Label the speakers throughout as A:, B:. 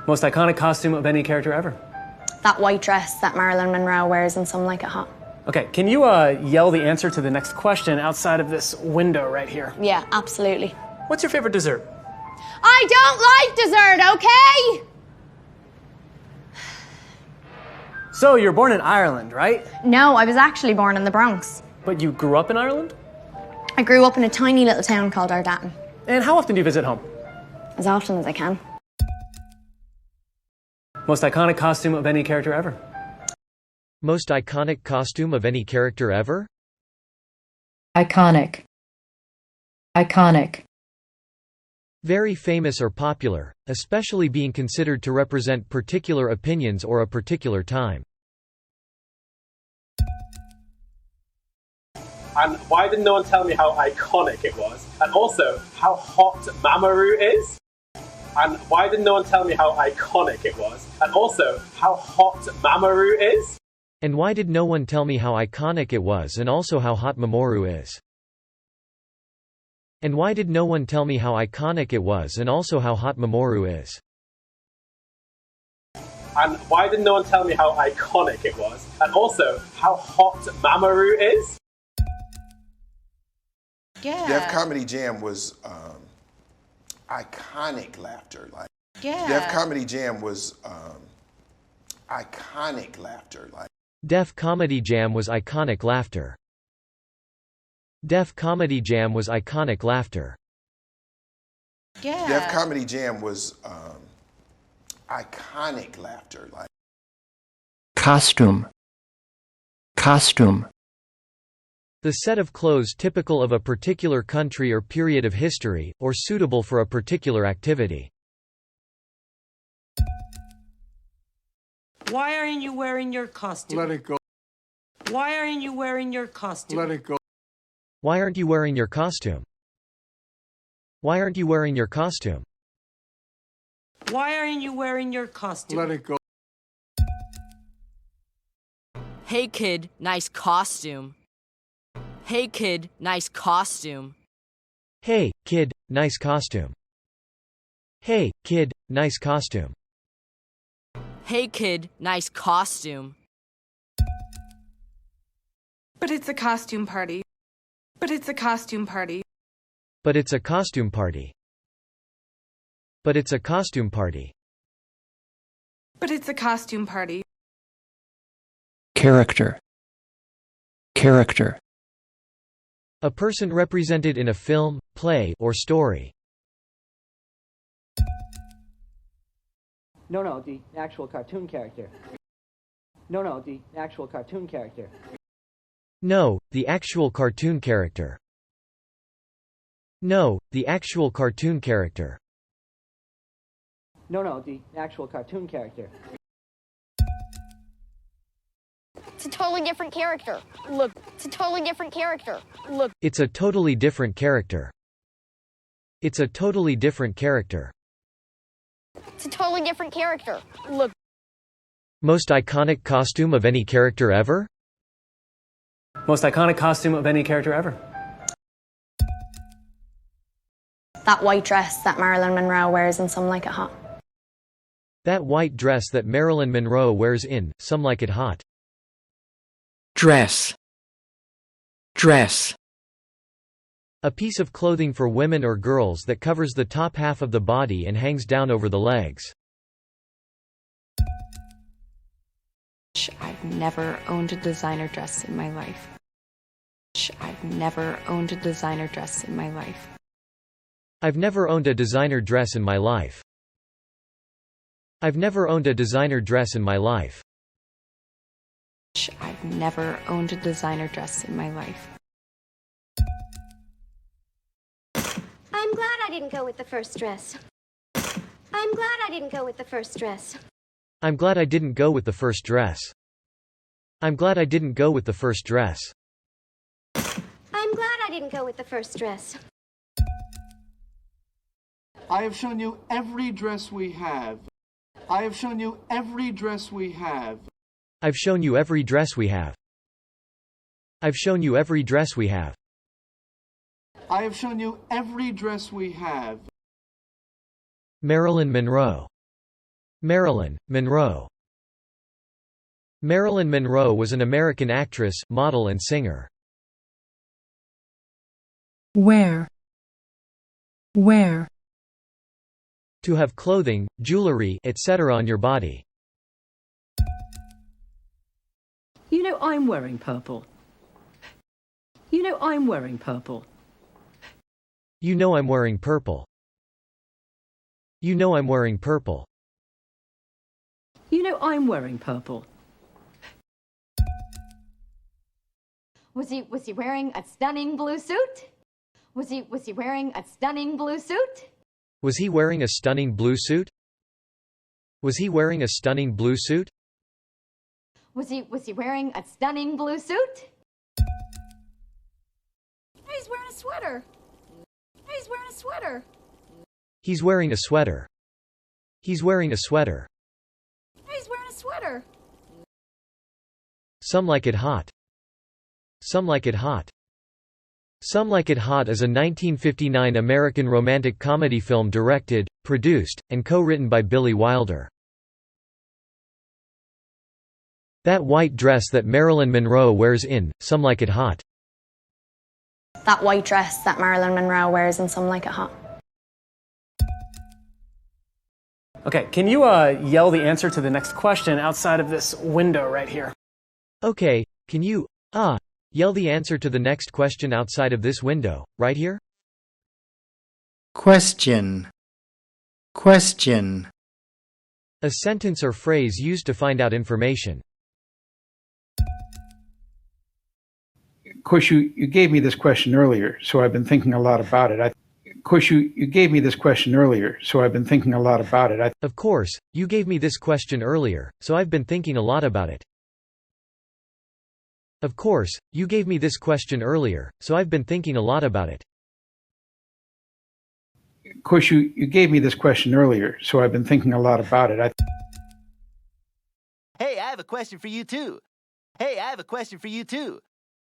A: Most iconic costume of any character ever.
B: That white dress that Marilyn Monroe wears in Some Like It Hot.
A: Okay, can you yell the answer to the next question outside of this window right here?
B: Yeah, absolutely.
A: What's your favorite dessert?
B: I don't like dessert, okay?
A: So, you're born in Ireland, right?
B: No, I was actually born in the Bronx.
A: But you grew up in Ireland?
B: I grew up in a tiny little town called Ardatton.
A: And how often do you visit home?
B: As often as I can.
A: Most iconic costume of any character ever.
C: Most iconic costume of any character ever?
D: Iconic. Iconic.
C: Very famous or popular, especially being considered to represent particular opinions or a particular time.
E: And why did no one tell me how iconic it was? And also, how hot Mamoru is? And why did no one tell me how iconic it was? And also, how hot Mamoru is?
C: And why did no one tell me how iconic it was and also how hot Mamoru is? And why did no one tell me how iconic it was and also how hot Mamoru is?
E: And why did no one tell me how iconic it was? And also, how hot Mamoru is?
F: Yeah.
G: Def Comedy Jam was iconic laughter. Like,
F: Yeah.
G: Def Comedy Jam was iconic laughter. Like,
C: Def Comedy Jam was iconic laughter. Def Comedy Jam was iconic laughter.
F: Yeah.
G: Def Comedy Jam was iconic laughter. Like,
H: Costume. Costume.
C: The set of clothes typical of a particular country or period of history, or suitable for a particular activity.
F: Why aren't you wearing your costume?
I: Let it go.
F: Why aren't you wearing your costume?
I: Let it go.
C: Why aren't you wearing your costume? Why aren't you wearing your costume?
F: Why aren't you wearing your costume?
I: Let it go.
J: Hey kid, nice costume. Hey kid, nice costume.
C: Hey, kid, nice costume. Hey, kid, nice costume.
J: Hey kid, nice costume.
K: But it's a costume party. But it's a costume party.
C: But it's a costume party. But it's a costume party.
K: But it's a costume party.
H: Character. Character.
C: A person represented in a film, play, or story.
L: No, the actual cartoon character. No, the actual cartoon character.
C: No, the actual cartoon character. No, the actual cartoon character.
L: No, the actual cartoon character.
B: It's a totally different character. Look, it's a totally different character. Look.
C: It's a totally different character. It's a totally different character.
B: It's a totally different character. Look.
C: Most iconic costume of any character ever?
A: Most iconic costume of any character ever.
B: That white dress that Marilyn Monroe wears in Some Like It Hot.
C: That white dress that Marilyn Monroe wears in Some Like It Hot.
H: Dress. Dress.
C: A piece of clothing for women or girls that covers the top half of the body and hangs down over the legs.
M: I've never owned a designer dress in my life. I've never owned a designer dress in my life.
C: I've never owned a designer dress in my life. I've never owned a designer dress in my life.
M: I've never owned a designer dress in my life.
N: I'm glad I didn't go with the first dress. I'm glad I didn't go with the first dress.
C: I'm glad I didn't go with the first dress. I'm glad I didn't go with the first dress.
N: I'm glad I didn't go with the first dress.
I: I have shown you every dress we have. I have shown you every dress we have.
C: I've shown you every dress we have. I've shown you every dress we have.
I: I have shown you every dress we have.
C: Marilyn Monroe. Marilyn Monroe. Marilyn Monroe was an American actress, model and singer.
D: Where? Where?
C: To have clothing, jewelry, etc. on your body.
F: You know I'm wearing purple. You know I'm wearing purple.
C: You know I'm wearing purple. You know I'm wearing purple.
F: You know I'm wearing purple.
N: Was he wearing a stunning blue suit? Was he wearing a stunning blue suit?
C: Was he wearing a stunning blue suit? Was he wearing a stunning blue suit?
N: Was he wearing a stunning blue suit? He's wearing a sweater. He's wearing a sweater.
C: He's wearing a sweater. He's wearing a sweater.
N: He's wearing a sweater.
C: Some Like It Hot. Some Like It Hot. Some Like It Hot is a 1959 American romantic comedy film directed, produced, and co-written by Billy Wilder. That white dress that Marilyn Monroe wears in Some Like It Hot.
M: That white dress that Marilyn Monroe wears in Some Like It Hot.
A: Okay, can you yell the answer to the next question outside of this window right here?
C: Okay, can you, yell the answer to the next question outside of this window, right here?
H: Question. Question.
C: A sentence or phrase used to find out information.
I: Of course, you gave me this question earlier, so I've been thinking a lot about it. Of course, you gave me this question earlier, so I've been thinking a lot about it.
C: Of course, you gave me this question earlier, so I've been thinking a lot about it. Of course, you gave me this question earlier, so I've been thinking a lot about it.
I: Of course, you gave me this question earlier, so I've been thinking a lot about it.
L: Hey, I have a question for you too. Hey, I have a question for you too.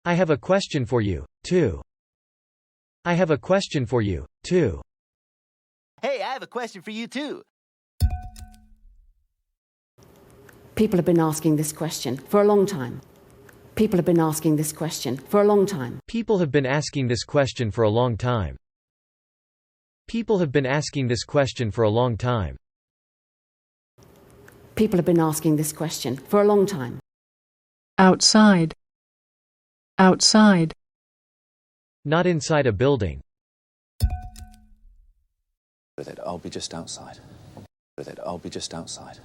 C: I have a question for you, too. I have a question for you, too.
L: Hey, I have a question for you too.
F: People have been asking this question for a long time. People have been asking this question for a long time.
C: People have been asking this question for a long time. People have been asking this question for a long time.
F: People have been asking this question for a long time.
D: Outside. Outside.
C: Not inside a building.
O: With it, I'll be just outside. With it, I'll be just outside.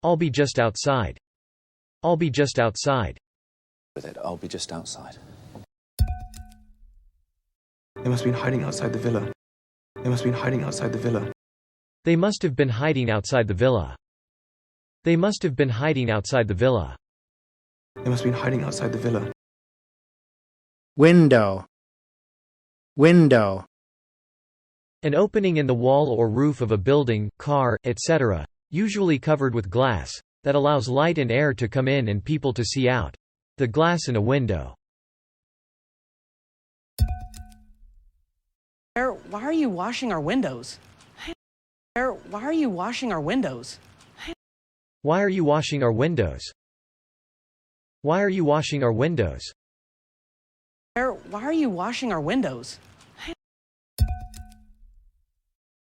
C: I'll be just outside. I'll be just outside.
O: With it, I'll be just outside.
P: They must have been hiding outside the villa. They must have been hiding outside the villa.
C: They must have been hiding outside the villa. They must have been hiding outside the villa.
P: They must have been hiding outside the villa.
H: Window. Window.
C: An opening in the wall or roof of a building, car, etc., usually covered with glass, that allows light and air to come in and people to see out. The glass in a window.
F: Why are you washing our windows? Why are you washing our windows?
C: Why are you washing our windows? Why are you washing our windows?
F: Why are you washing our windows?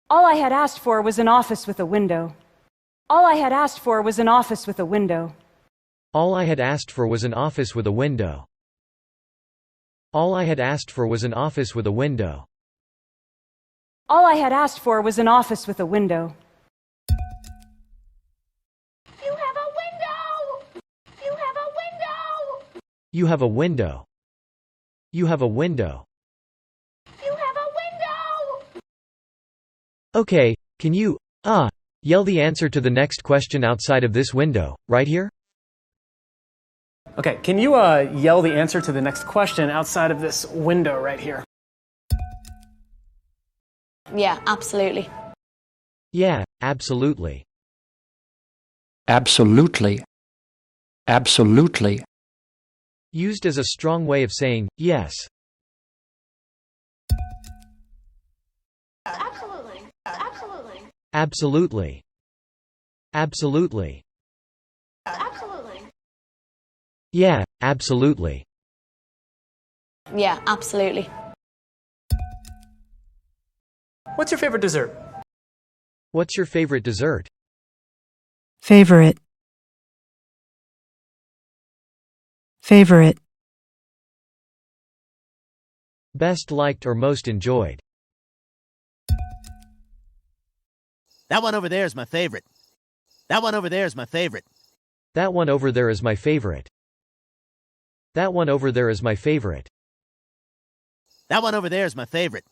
K: All I had asked for was an office with a window. All I had asked for was an office with a window.
C: All I had asked for was an office with a window. All I had asked for was an office with a window.
K: All I had asked for was an office with a window.
N: You have a window! You have a window!
C: You have a window. You have a window.
N: You have a window!
C: Okay, can you, yell the answer to the next question outside of this window, right here?
A: Okay, can you yell the answer to the next question outside of this window right here?
M: Yeah, absolutely.
C: Yeah, absolutely.
H: Absolutely. Absolutely.
C: Used as a strong way of saying, yes.
N: Absolutely. Absolutely.
C: Absolutely. Absolutely.
B: Absolutely.
C: Yeah, absolutely.
B: Yeah, absolutely.
A: What's your favorite dessert?
C: What's your favorite dessert?
D: Favorite. Favorite.
C: Best liked or most enjoyed?
Q: That one over there is my favorite. That one over there is my favorite.
C: That one over there is my favorite. That one over there is my favorite.
Q: That one over there is my favorite.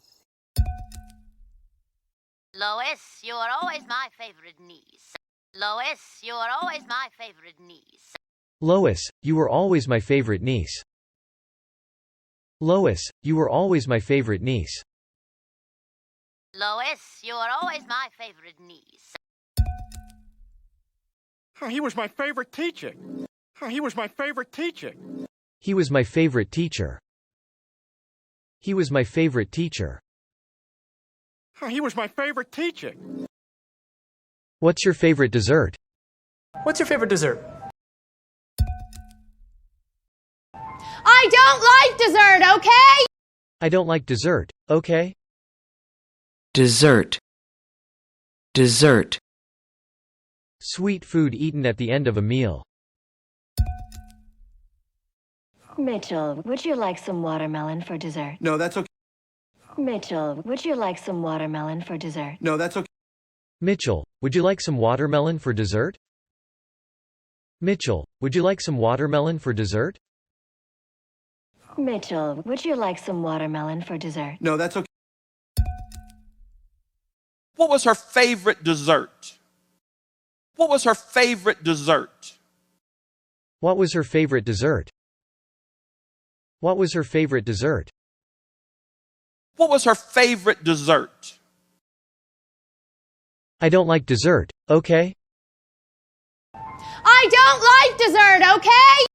R: Lois, you are always my favorite niece. Lois, you are always my favorite niece.
C: Lois, you were always my favorite niece. Lois, you were always my favorite niece.
R: Lois, you are always my favorite niece.
S: He was my favorite teacher. He was my favorite teacher.
C: He was my favorite teacher. He was my favorite teacher.
S: He was my favorite teacher.
C: What's your favorite dessert?
A: What's your favorite dessert?
B: I don't like dessert, okay?
C: I don't like dessert, okay?
H: Dessert. Dessert.
C: Sweet food eaten at the end of a meal.
T: Mitchell, would you like some watermelon for dessert?
P: No, that's okay.
T: Mitchell, would you like some watermelon for dessert?
P: No, that's okay.
C: Mitchell, would you like some watermelon for dessert? Mitchell, would you like some watermelon for dessert?
T: Mitchell, would you like some watermelon for dessert?
P: No, that's okay.
U: What was her favorite dessert? What was her favorite dessert?
C: What was her favorite dessert? What was her favorite dessert?
U: What was her favorite dessert?
C: I don't like dessert, okay?
B: I don't like dessert, okay?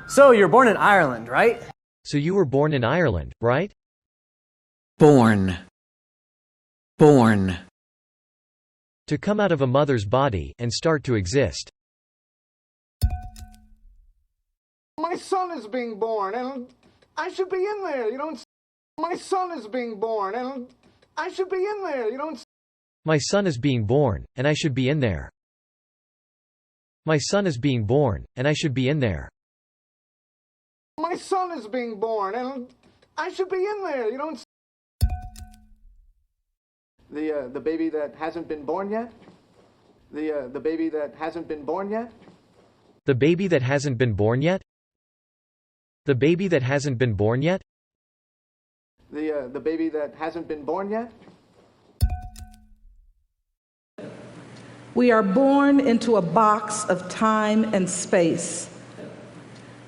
A: So you're born in Ireland, right?
C: So you were born in Ireland, right?
H: Born. Born.
C: To come out of a mother's body and start to exist.
V: My son is being born, and I should be in there. You don't. My son is being born, and I should be in there. You don't.
C: My son is being born, and I should be in there. My son is being born, and I should be in there.
V: My son is being born, and I should be in there. You don't. The baby that hasn't been born yet. The baby that hasn't been born yet.
C: The baby that hasn't been born yet? The baby that hasn't been born yet?
V: The baby that hasn't been born yet.
W: We are born into a box of time and space.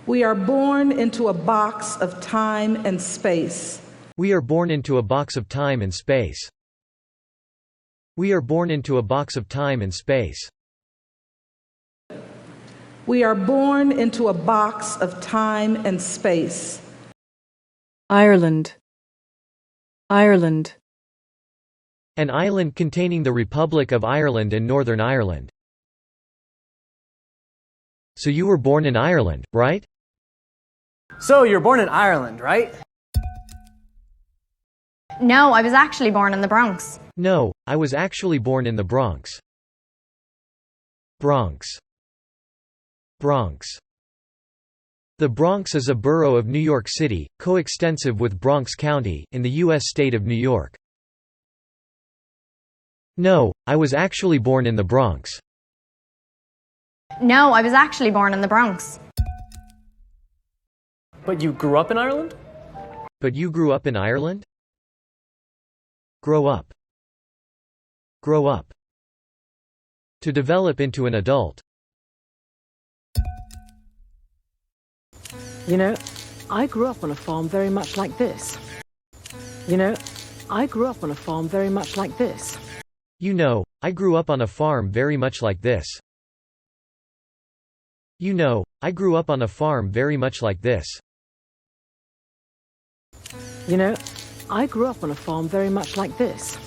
W: We are born into a box of time and space.
C: We are born into a box of time and space. We are born into a box of time and space.
W: We are born into a box of time and space.
D: Ireland. Ireland.
C: An island containing the Republic of Ireland and Northern Ireland. So you were born in Ireland, right?
A: So you're born in Ireland, right?
B: No, I was actually born in the Bronx.
C: No, I was actually born in the Bronx. Bronx. Bronx. The Bronx is a borough of New York City, coextensive with Bronx County, in the U.S. state of New York. No, I was actually born in the Bronx.
B: No, I was actually born in the Bronx.
A: But you grew up in Ireland?
C: But you grew up in Ireland? Grow up. Grow up. To develop into an adult.
K: You know, I grew up on a farm very much like this. You know, I grew up on a farm very much like this.
C: You know, I grew up on a farm very much like this. You know, I grew up on a farm very much like this.
K: You know, I grew up on a farm very much like this.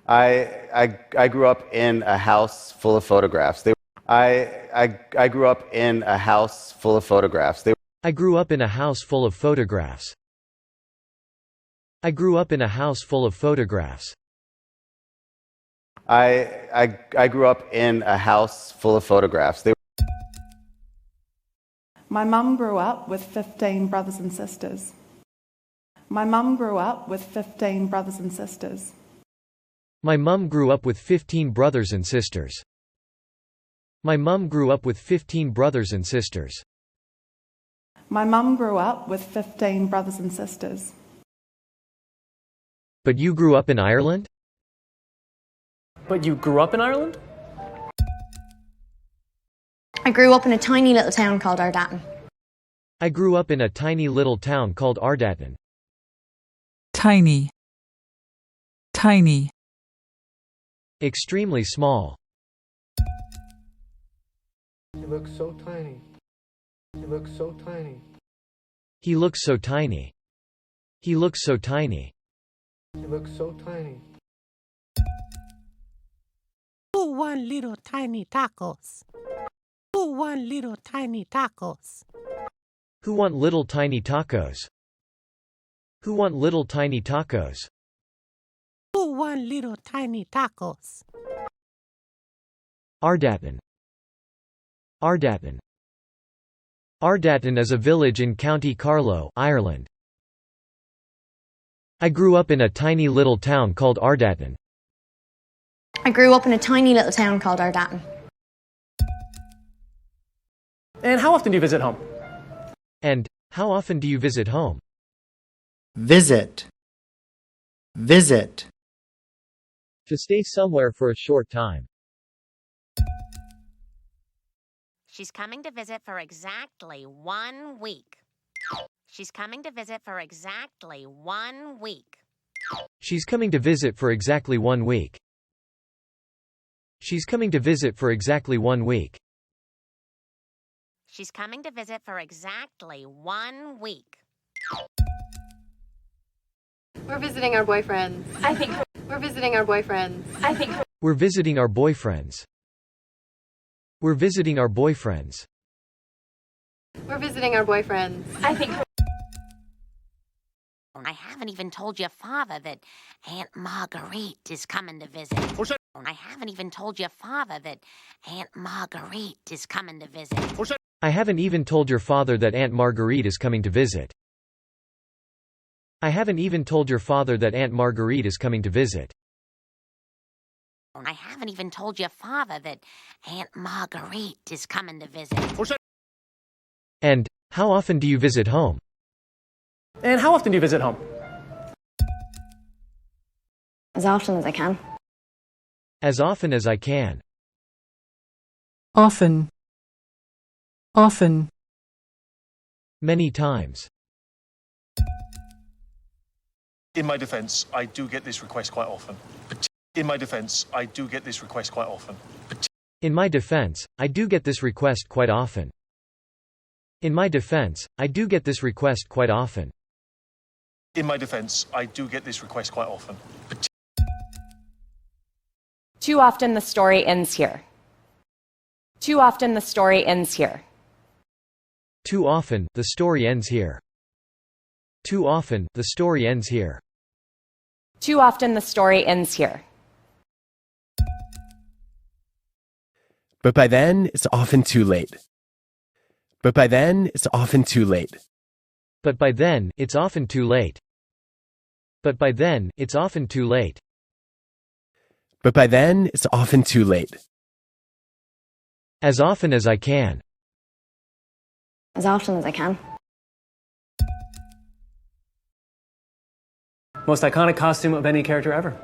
E: I grew up in a house full of photographs. I grew up in a house full of photographs.
C: I grew up in a house full of photographs. I grew up in a house full of photographs.
E: I grew up in a house full of photographs.
G: My mum grew up with 15 brothers and sisters. My mum grew up with 15 brothers and sisters.
C: My mum grew up with 15 brothers and sisters. My mum grew up with 15 brothers and sisters.
G: My mum grew up with 15 brothers and sisters.
C: But you grew up in Ireland?
A: But you grew up in Ireland?
B: I grew up in a tiny little town called Ardatton.
C: I grew up in a tiny little town called Ardatton.
D: Tiny. Tiny.
C: Extremely small.
V: He looks so tiny. He looks so tiny.
C: He looks so tiny. He looks so tiny.
V: He looks so tiny.
J: Who want little tiny tacos? Who want little tiny tacos?
C: Who want little tiny tacos? Who want little tiny tacos?
J: Who want little tiny tacos?
C: Ardatton. Ardatton. Ardatton is a village in County Carlow, Ireland. I grew up in a tiny little town called Ardatton.
B: I grew up in a tiny little town called Ardatton.
A: And how often do you visit home?
C: And how often do you visit home?
X: Visit. Visit.
C: To stay somewhere for a short time.
R: She's coming to visit for exactly 1 week. She's coming to visit for exactly 1 week.
C: She's coming to visit for exactly 1 week. She's coming to visit for exactly 1 week.
R: She's coming to visit for exactly 1 week.
M: We're visiting our boyfriends. I think we're visiting our boyfriends. I think
C: We're visiting our boyfriends. We're visiting our boyfriends.
M: we're visiting our boyfriends. I think
R: I haven't even told your father that Aunt Marguerite is coming to visit. I haven't even told your father that Aunt Marguerite is coming to visit.
C: I haven't even told your father that Aunt Marguerite is coming to visit. I haven't even told your father that Aunt Marguerite is coming to visit.
R: I haven't even told your father that Aunt Marguerite is coming to visit.
C: And how often do you visit home?
A: And how often do you visit home?
B: As often as I can.
C: As often as I can.
D: Often. Often.
C: Many times.
S: In my defense, I do get this request quite often. In my defense, I do get this request quite often.
C: In my defense, I do get this request quite often. In my defense, I do get this request quite often.
S: In my defense, I do get this request quite often.
M: too often the story ends here. Too often the story ends here.
C: Too often, the story ends here. Too often, the story ends here.
M: Too often the story ends here.
Y: But by then, it's often too late. But by then, it's often too late.
C: But by then, it's often too late. But by then, it's often too late.
Y: But by then, it's often too late.
C: As often as I can.
B: As often as I can.
A: Most iconic costume of any character ever.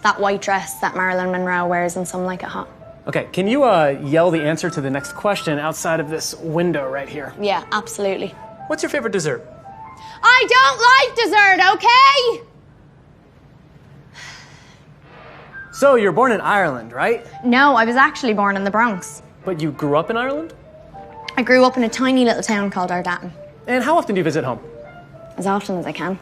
B: That white dress that Marilyn Monroe wears in Some Like It Hot.
A: Okay, can you yell the answer to the next question outside of this window right here?
B: Yeah, absolutely.
A: What's your favorite dessert?
B: I don't like dessert, okay?
A: So, you're born in Ireland, right?
B: No, I was actually born in the Bronx.
A: But you grew up in Ireland?
B: I grew up in a tiny little town called Ardatton.
A: And how often do you visit home?
B: As often as I can.